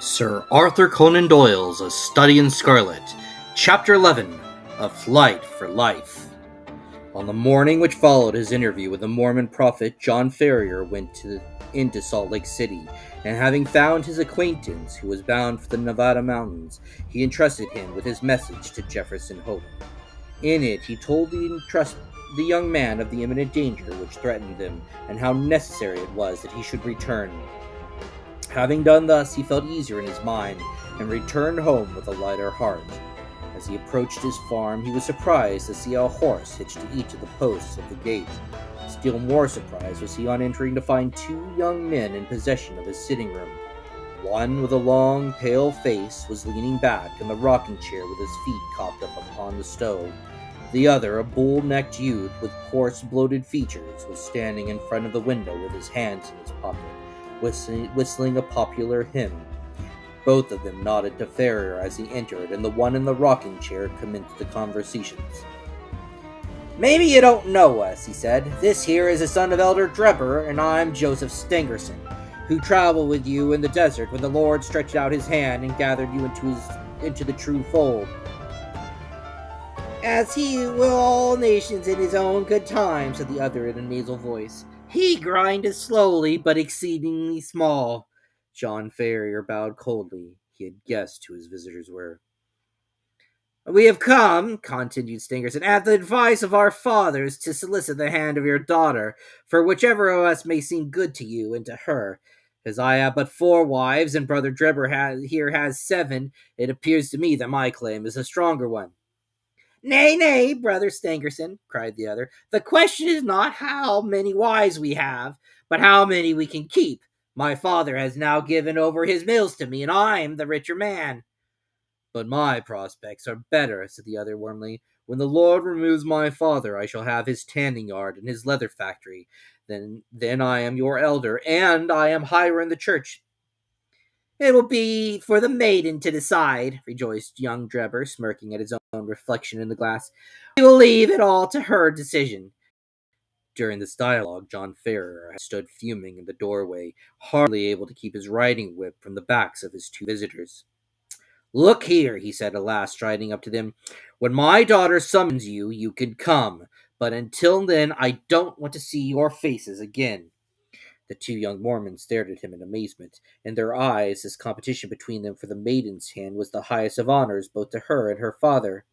Sir Arthur Conan Doyle's A Study in Scarlet, Chapter 11, A Flight for Life. On the morning which followed his interview with the Mormon prophet, John Ferrier went into Salt Lake City, and having found his acquaintance, who was bound for the Nevada mountains, he entrusted him with his message to Jefferson Hope. In it he told the young man of the imminent danger which threatened them, and how necessary it was that he should return. Having done thus, he felt easier in his mind, and returned home with a lighter heart. As he approached his farm, he was surprised to see a horse hitched to each of the posts of the gate. Still more surprised was he on entering to find two young men in possession of his sitting room. One, with a long, pale face, was leaning back in the rocking chair with his feet cocked up upon the stove. The other, a bull-necked youth with coarse, bloated features, was standing in front of the window with his hands in his pocket, whistling a popular hymn. Both of them nodded to Ferrier as he entered, and the one in the rocking chair commenced the conversations. "Maybe you don't know us," he said. "This here is the son of Elder Drebber, and I'm Joseph Stangerson, who traveled with you in the desert when the Lord stretched out his hand and gathered you into the true fold. As he will all nations in his own good time," said the other in a nasal voice. "He grindeth slowly, but exceedingly small." John Ferrier bowed coldly. He had guessed who his visitors were. "We have come," continued Stangerson, "at the advice of our fathers, to solicit the hand of your daughter, for whichever of us may seem good to you and to her. As I have but 4 wives, and Brother Drebber has 7, it appears to me that my claim is a stronger one." "Nay, nay, Brother Stangerson," cried the other. "The question is not how many wives we have, but how many we can keep. My father has now given over his mills to me, and I'm the richer man." "But my prospects are better," said the other warmly. "When the Lord removes my father, I shall have his tanning yard and his leather factory. Then I am your elder, and I am higher in the church." "It will be for the maiden to decide," rejoiced young Drebber, smirking at his own reflection in the glass. "We will leave it all to her decision." During this dialogue, John Ferrier had stood fuming in the doorway, hardly able to keep his riding whip from the backs of his 2 visitors. "Look here," he said at last, striding up to them. "When my daughter summons you, you can come, but until then I don't want to see your faces again." The 2 young Mormons stared at him in amazement. In their eyes, this competition between them for the maiden's hand was the highest of honors both to her and her father.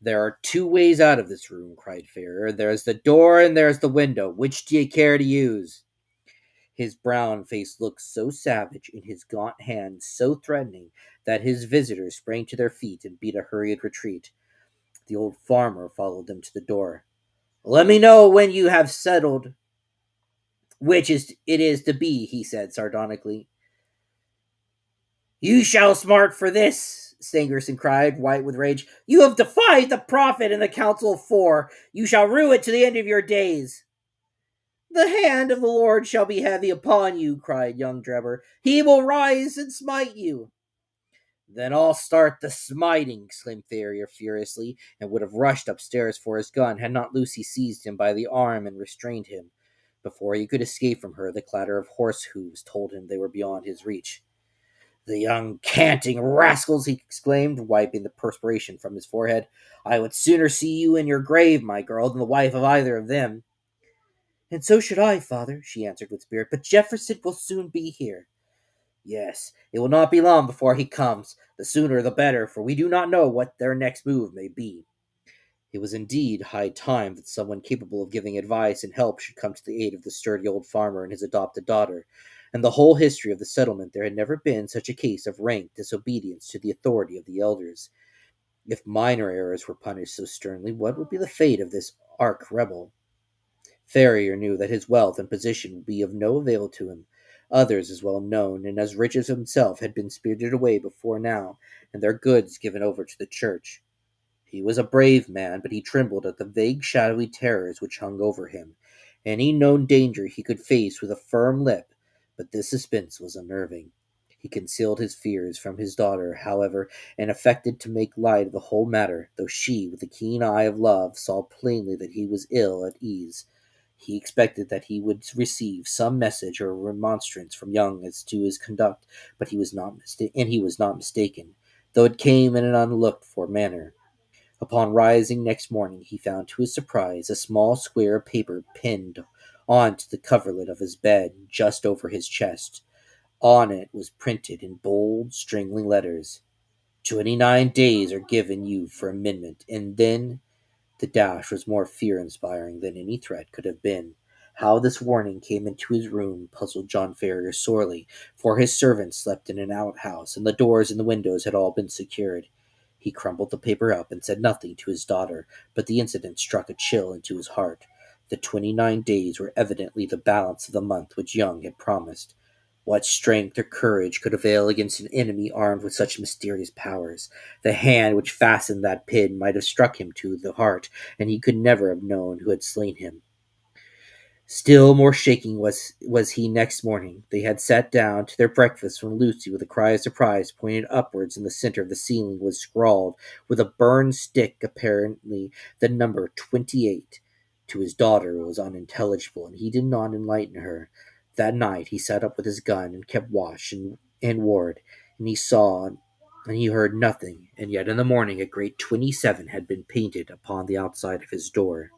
"There are 2 ways out of this room," cried Ferrier. "There's the door and there's the window. Which do you care to use?" His brown face looked so savage, and his gaunt hands so threatening, that his visitors sprang to their feet and beat a hurried retreat. The old farmer followed them to the door. "Let me know when you have settled which it is to be," he said sardonically. "You shall smart for this," Stangerson cried, white with rage. "You have defied the prophet and the council of 4. You shall rue it to the end of your days." "The hand of the Lord shall be heavy upon you," cried young Drebber. "He will rise and smite you." "Then I'll start the smiting," exclaimed Ferrier furiously, and would have rushed upstairs for his gun had not Lucy seized him by the arm and restrained him. Before he could escape from her, the clatter of horse hoofs told him they were beyond his reach. "The young canting rascals!" he exclaimed, wiping the perspiration from his forehead. "I would sooner see you in your grave, my girl, than the wife of either of them." "And so should I, father," she answered with spirit. "But Jefferson will soon be here." "Yes, it will not be long before he comes. The sooner the better, for we do not know what their next move may be." It was indeed high time that someone capable of giving advice and help should come to the aid of the sturdy old farmer and his adopted daughter. In the whole history of the settlement there had never been such a case of rank disobedience to the authority of the elders. If minor errors were punished so sternly, what would be the fate of this arch rebel? Ferrier knew that his wealth and position would be of no avail to him. Others as well known and as rich as himself had been spirited away before now, and their goods given over to the church. He was a brave man, but he trembled at the vague shadowy terrors which hung over him. Any known danger he could face with a firm lip, but this suspense was unnerving. He concealed his fears from his daughter, however, and affected to make light of the whole matter, though she, with the keen eye of love, saw plainly that he was ill at ease. He expected that he would receive some message or remonstrance from Young as to his conduct, but he was not mistaken, though it came in an unlooked for manner. Upon rising next morning, he found to his surprise a small square of paper pinned onto the coverlet of his bed just over his chest. On it was printed in bold, straggling letters, 29 days are given you for amendment, and then the dash was more fear inspiring than any threat could have been. How this warning came into his room puzzled John Ferrier sorely, for his servants slept in an outhouse, and the doors and the windows had all been secured. He crumpled the paper up and said nothing to his daughter, but the incident struck a chill into his heart. The 29 days were evidently the balance of the month which Young had promised. What strength or courage could avail against an enemy armed with such mysterious powers? The hand which fastened that pin might have struck him to the heart, and he could never have known who had slain him. Still more shaking was he next morning. They had sat down to their breakfast when Lucy, with a cry of surprise, pointed upwards. In the center of the ceiling was scrawled, with a burned stick, apparently the number 28. To his daughter it was unintelligible, and he did not enlighten her. That night he sat up with his gun and kept watch and ward, and he saw and he heard nothing, and yet in the morning a great 27 had been painted upon the outside of his door.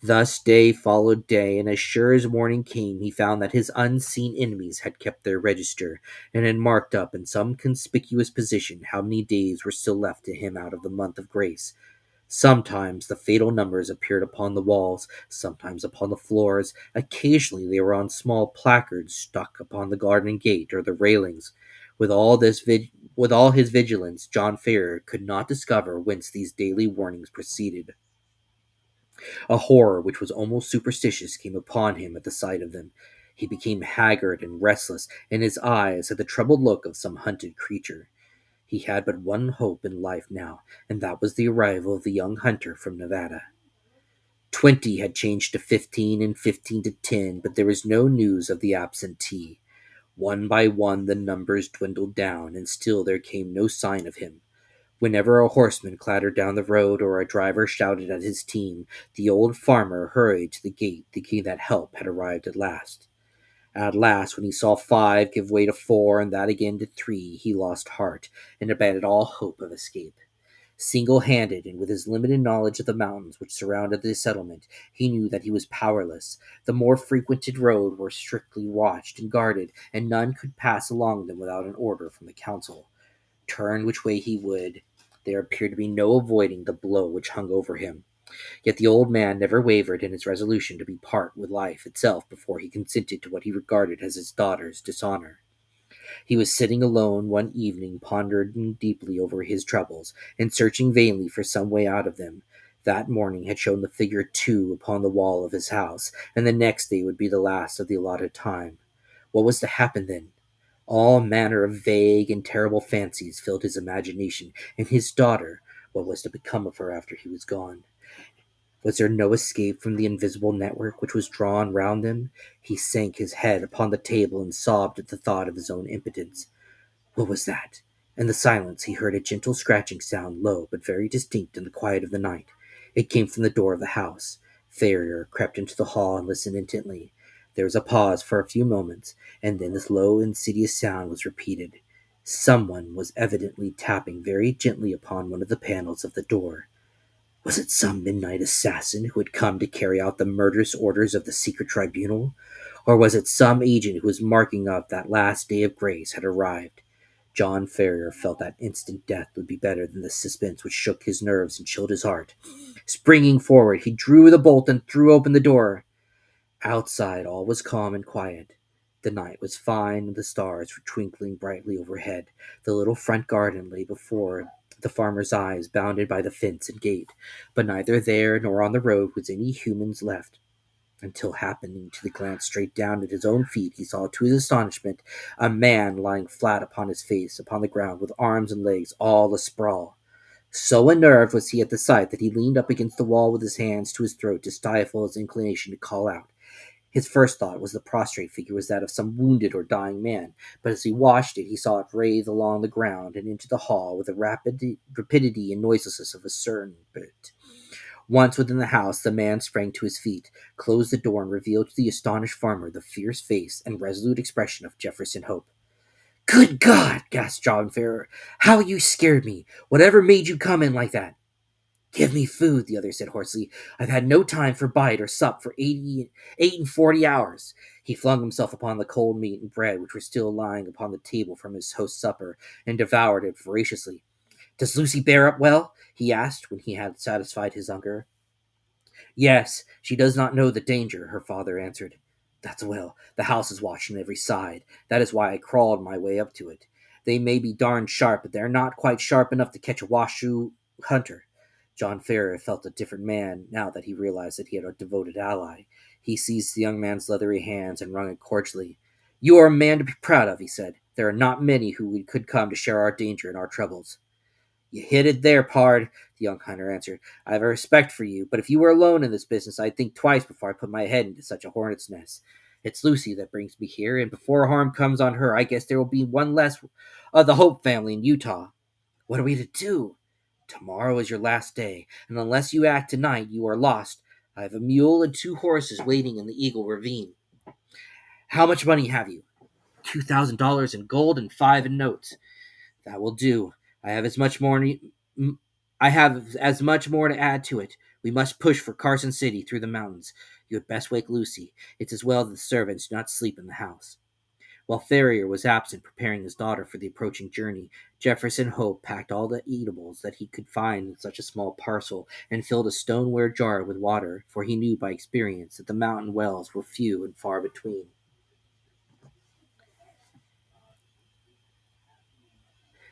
Thus day followed day, and as sure as morning came, he found that his unseen enemies had kept their register, and had marked up in some conspicuous position how many days were still left to him out of the month of grace. Sometimes the fatal numbers appeared upon the walls, sometimes upon the floors. Occasionally they were on small placards stuck upon the garden gate or the railings. With all his vigilance, John Ferrier could not discover whence these daily warnings proceeded. A horror which was almost superstitious came upon him at the sight of them. He became haggard and restless, and his eyes had the troubled look of some hunted creature. He had but one hope in life now, and that was the arrival of the young hunter from Nevada. 20 had changed to 15 and 15 to 10, but there was no news of the absentee. One by one the numbers dwindled down, and still there came no sign of him. Whenever a horseman clattered down the road or a driver shouted at his team, the old farmer hurried to the gate, thinking that help had arrived at last. At last, when he saw 5 give way to 4 and that again to 3, he lost heart and abandoned all hope of escape. Single handed, and with his limited knowledge of the mountains which surrounded the settlement, he knew that he was powerless. The more frequented roads were strictly watched and guarded, and none could pass along them without an order from the council. Turn which way he would, there appeared to be no avoiding the blow which hung over him. Yet the old man never wavered in his resolution to be part with life itself before he consented to what he regarded as his daughter's dishonor. He was sitting alone one evening, pondering deeply over his troubles, and searching vainly for some way out of them. That morning had shown the figure 2 upon the wall of his house, and the next day would be the last of the allotted time. What was to happen then? All manner of vague and terrible fancies filled his imagination, and his daughter, what was to become of her after he was gone? Was there no escape from the invisible network which was drawn round them? He sank his head upon the table and sobbed at the thought of his own impotence. What was that? In the silence he heard a gentle scratching sound, low but very distinct in the quiet of the night. It came from the door of the house. Ferrier crept into the hall and listened intently. There was a pause for a few moments, and then this low, insidious sound was repeated. Someone was evidently tapping very gently upon one of the panels of the door. Was it some midnight assassin who had come to carry out the murderous orders of the secret tribunal? Or was it some agent who was marking up that last day of grace had arrived? John Ferrier felt that instant death would be better than the suspense which shook his nerves and chilled his heart. Springing forward, he drew the bolt and threw open the door. Outside all was calm and quiet. The night was fine, and the stars were twinkling brightly overhead. The little front garden lay before the farmer's eyes, bounded by the fence and gate, but neither there nor on the road was any humans left, until happening to glance straight down at his own feet, he saw to his astonishment a man lying flat upon his face upon the ground, with arms and legs all asprawl. So unnerved was he at the sight that he leaned up against the wall with his hands to his throat to stifle his inclination to call out. His first thought was the prostrate figure was that of some wounded or dying man, but as he watched it, he saw it writhe along the ground and into the hall with the rapidity and noiselessness of a serpent. Once within the house, the man sprang to his feet, closed the door, and revealed to the astonished farmer the fierce face and resolute expression of Jefferson Hope. "Good God!" gasped John Ferrer. "How you scared me! Whatever made you come in like that?" "Give me food," the other said hoarsely. "I've had no time for bite or sup for 8 and 40 hours." He flung himself upon the cold meat and bread which were still lying upon the table from his host's supper, and devoured it voraciously. "Does Lucy bear up well?" he asked when he had satisfied his hunger. "Yes, she does not know the danger," her father answered. "That's well. The house is watched on every side. That is why I crawled my way up to it. They may be darned sharp, but they're not quite sharp enough to catch a Washoe hunter." John Ferrer felt a different man now that he realized that he had a devoted ally. He seized the young man's leathery hands and wrung it cordially. "You are a man to be proud of," he said. "There are not many who could come to share our danger and our troubles." "You hit it there, pard," the young hunter answered. "I have a respect for you, but if you were alone in this business, I'd think twice before I put my head into such a hornet's nest. It's Lucy that brings me here, and before harm comes on her, I guess there will be one less of the Hope family in Utah. What are we to do? Tomorrow is your last day, and unless you act tonight, you are lost. I have a mule and 2 horses waiting in the Eagle Ravine. How much money have you?" $2,000 in gold and five in notes." "That will do. I have as much more. I have as much more to add to it. We must push for Carson City through the mountains. You had best wake Lucy. It's as well that the servants do not sleep in the house." While Ferrier was absent preparing his daughter for the approaching journey, Jefferson Hope packed all the eatables that he could find in such a small parcel and filled a stoneware jar with water, for he knew by experience that the mountain wells were few and far between.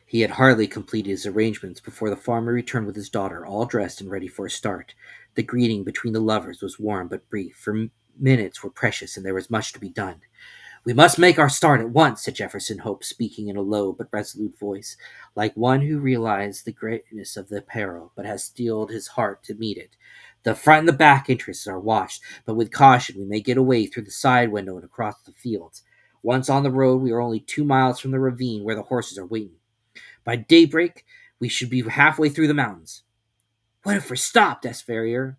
He had hardly completed his arrangements before the farmer returned with his daughter, all dressed and ready for a start. The greeting between the lovers was warm but brief, for minutes were precious and there was much to be done. "We must make our start at once," said Jefferson Hope, speaking in a low but resolute voice, like one who realized the greatness of the peril, but has steeled his heart to meet it. "The front and the back entrances are watched, but with caution we may get away through the side window and across the fields. Once on the road, we are only 2 miles from the ravine where the horses are waiting. By daybreak, we should be halfway through the mountains." "What if we're stopped?" asked Ferrier.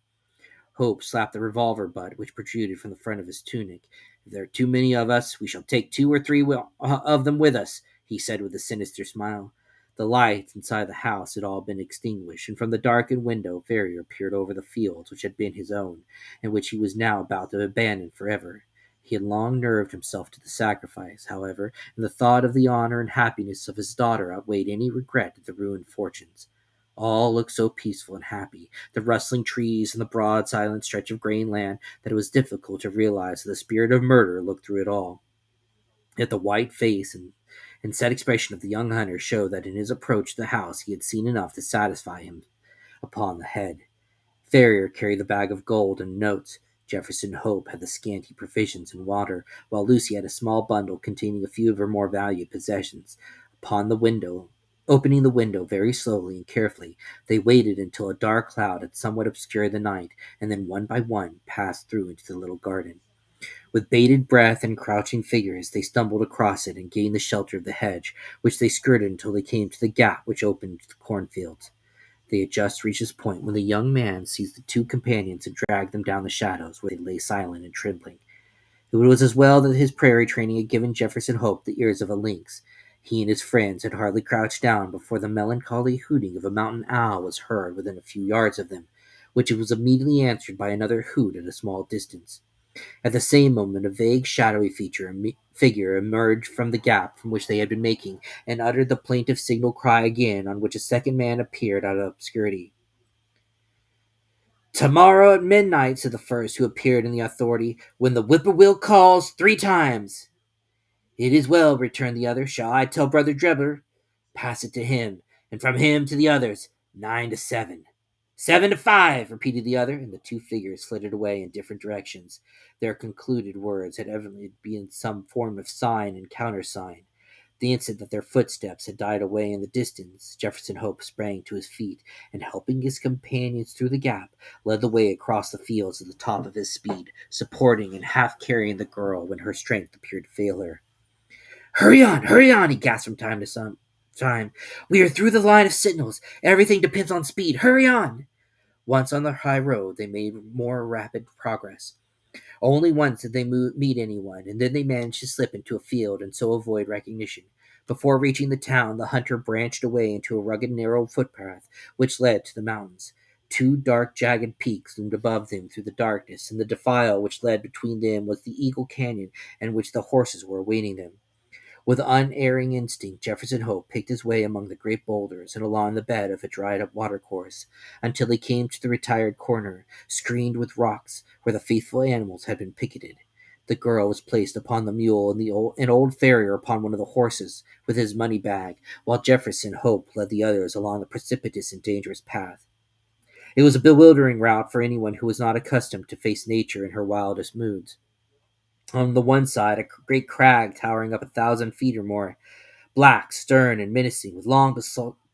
Hope slapped the revolver butt which protruded from the front of his tunic. "If there are too many of us, we shall take 2 or 3 of them with us," he said with a sinister smile. The lights inside the house had all been extinguished, and from the darkened window Ferrier peered over the fields which had been his own, and which he was now about to abandon forever. He had long nerved himself to the sacrifice, however, and the thought of the honor and happiness of his daughter outweighed any regret at the ruined fortunes. All looked so peaceful and happy, the rustling trees and the broad silent stretch of grain land, that it was difficult to realize that the spirit of murder looked through it all. Yet the white face and set expression of the young hunter showed that in his approach to the house he had seen enough to satisfy him upon the head. Ferrier carried the bag of gold and notes. Jefferson Hope had the scanty provisions and water, while Lucy had a small bundle containing a few of her more valued possessions. Upon the window, Opening the window very slowly and carefully, they waited until a dark cloud had somewhat obscured the night, and then one by one passed through into the little garden. With bated breath and crouching figures, they stumbled across it and gained the shelter of the hedge, which they skirted until they came to the gap which opened to the cornfields. They had just reached this point when the young man seized the 2 companions and dragged them down the shadows, where they lay silent and trembling. It was as well that his prairie training had given Jefferson Hope the ears of a lynx. He and his friends had hardly crouched down before the melancholy hooting of a mountain owl was heard within a few yards of them, which was immediately answered by another hoot at a small distance. At the same moment a vague shadowy figure emerged from the gap from which they had been making, and uttered the plaintive signal cry again, on which a second man appeared out of obscurity. "Tomorrow at midnight," said the first who appeared in the authority, "when the whippoorwill calls 3 times." "It is well," returned the other. "Shall I tell Brother Drebber?" "Pass it to him, and from him to the others. 9 to 7." "7 to 5," repeated the other, and the 2 figures flitted away in different directions. Their concluded words had evidently been some form of sign and countersign. The instant that their footsteps had died away in the distance, Jefferson Hope sprang to his feet, and helping his companions through the gap, led the way across the fields at the top of his speed, supporting and half carrying the girl when her strength appeared to fail her. Hurry on, he gasped from time to time. "We are through the line of sentinels. Everything depends on speed. Hurry on." Once on the high road, they made more rapid progress. Only once did they meet anyone, and then they managed to slip into a field and so avoid recognition. Before reaching the town, the hunter branched away into a rugged, narrow footpath which led to the mountains. Two dark, jagged peaks loomed above them through the darkness, and the defile which led between them was the Eagle Canyon, in which the horses were awaiting them. With unerring instinct, Jefferson Hope picked his way among the great boulders and along the bed of a dried up watercourse until he came to the retired corner, screened with rocks, where the faithful animals had been picketed. The girl was placed upon the mule and an old farrier upon one of the horses with his money bag, while Jefferson Hope led the others along the precipitous and dangerous path. It was a bewildering route for anyone who was not accustomed to face nature in her wildest moods. On the one side, a great crag towering up 1,000 feet or more, black, stern, and menacing, with long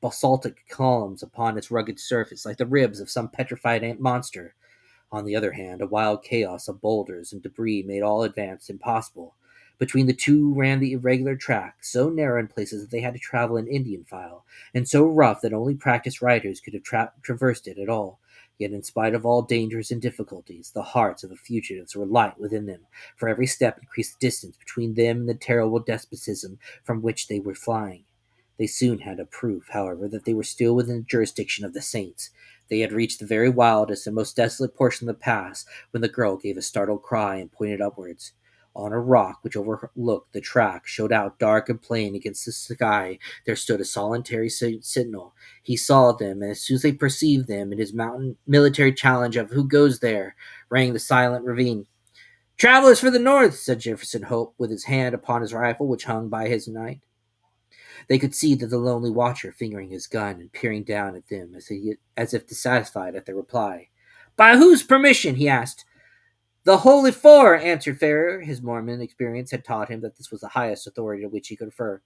basaltic columns upon its rugged surface, like the ribs of some petrified monster. On the other hand, a wild chaos of boulders and debris made all advance impossible. Between the two ran the irregular track, so narrow in places that they had to travel in Indian file, and so rough that only practiced riders could have traversed it at all. Yet, in spite of all dangers and difficulties, the hearts of the fugitives were light within them, for every step increased the distance between them and the terrible despotism from which they were flying. They soon had a proof, however, that they were still within the jurisdiction of the saints. They had reached the very wildest and most desolate portion of the pass when the girl gave a startled cry and pointed upwards. On a rock which overlooked the track showed out dark and plain against the sky there stood a solitary sentinel. He saw them, and as soon as they perceived them, in his mountain military challenge of "Who goes there?" rang the silent ravine. "Travelers for the north," said Jefferson Hope, with his hand upon his rifle which hung by his knife. They could see that the lonely watcher fingering his gun and peering down at them as if dissatisfied at their reply. "By whose permission?" he asked. "The Holy Four," answered Ferrier. His Mormon experience had taught him that this was the highest authority to which he could refer.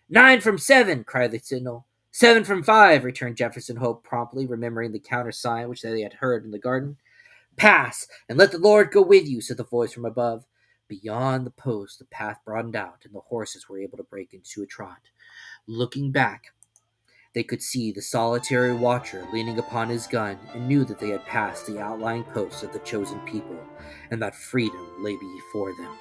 "9 from 7," cried the sentinel. "7 from 5," returned Jefferson Hope promptly, remembering the countersign which they had heard in the garden. "Pass, and let the Lord go with you," said the voice from above. Beyond the post the path broadened out, and the horses were able to break into a trot. Looking back, they could see the solitary watcher leaning upon his gun, and knew that they had passed the outlying posts of the chosen people, and that freedom lay before them.